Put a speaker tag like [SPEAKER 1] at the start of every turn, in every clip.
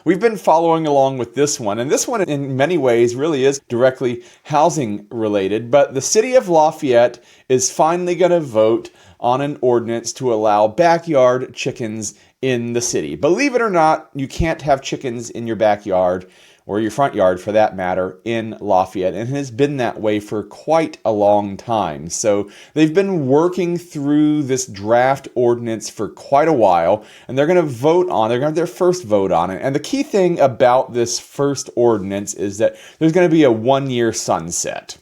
[SPEAKER 1] We've been following along with this one, and this one in many ways really is directly housing related, but the city of Lafayette is finally going to vote on an ordinance to allow backyard chickens in the city. Believe it or not, you can't have chickens in your backyard, or your front yard for that matter, in Lafayette, and it has been that way for quite a long time. So they've been working through this draft ordinance for quite a while, and they're going to have their first vote on it. And the key thing about this first ordinance is that there's going to be a 1-year sunset.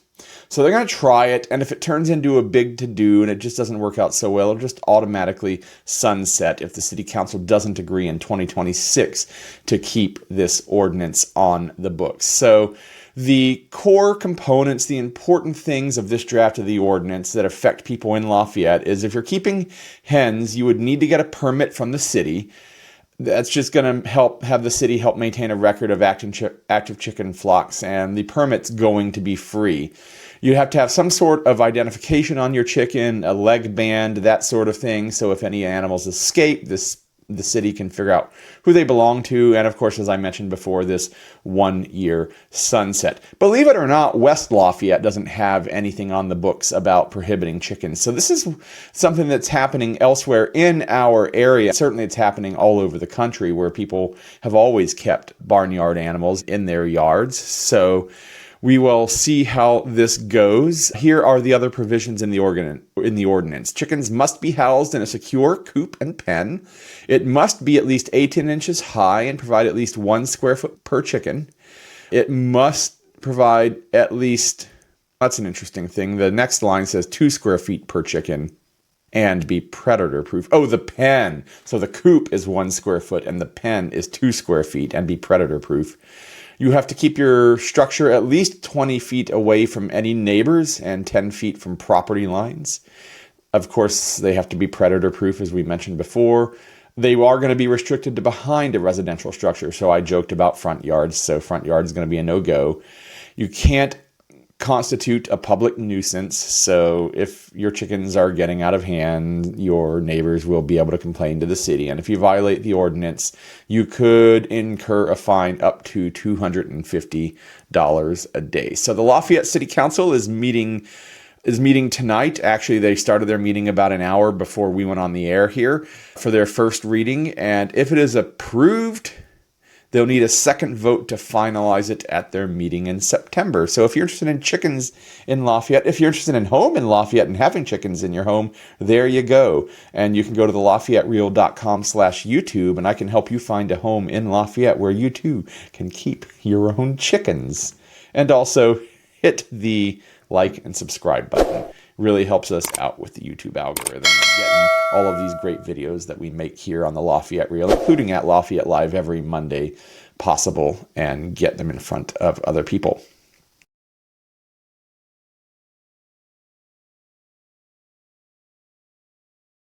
[SPEAKER 1] So they're going to try it, and if it turns into a big to-do and it just doesn't work out so well, it'll just automatically sunset if the city council doesn't agree in 2026 to keep this ordinance on the books. So the core components, the important things of this draft of the ordinance that affect people in Lafayette is if you're keeping hens, you would need to get a permit from the city. That's just going to have the city help maintain a record of active chicken flocks, and the permit's going to be free. You have to have some sort of identification on your chicken, a leg band, that sort of thing. So if any animals escape, the city can figure out who they belong to. And of course, as I mentioned before, this 1-year sunset. Believe it or not, West Lafayette doesn't have anything on the books about prohibiting chickens. So this is something that's happening elsewhere in our area. Certainly it's happening all over the country where people have always kept barnyard animals in their yards. So we will see how this goes. Here are the other provisions in the ordinance. Chickens must be housed in a secure coop and pen. It must be at least 18 inches high and provide at least 1 square foot per chicken. It must provide at least, that's an interesting thing. The next line says 2 square feet per chicken and be predator proof. Oh, the pen. So the coop is 1 square foot and the pen is 2 square feet and be predator proof. You have to keep your structure at least 20 feet away from any neighbors and 10 feet from property lines. Of course, they have to be predator proof, as we mentioned before. They are going to be restricted to behind a residential structure. So I joked about front yards. So front yard is going to be a no-go. You can't constitute a public nuisance. So if your chickens are getting out of hand, your neighbors will be able to complain to the city. And if you violate the ordinance, you could incur a fine up to $250 a day. So the Lafayette City Council is meeting tonight. Actually, they started their meeting about an hour before we went on the air here for their first reading. And if it is approved, they'll need a second vote to finalize it at their meeting in September. So if you're interested in chickens in Lafayette, if you're interested in home in Lafayette and having chickens in your home, there you go. And you can go to the LafayetteReal.com/YouTube, and I can help you find a home in Lafayette where you too can keep your own chickens. And also hit the like and subscribe button. Really helps us out with the YouTube algorithm and getting all of these great videos that we make here on the Lafayette Reel, including at Lafayette Live every Monday possible, and get them in front of other people.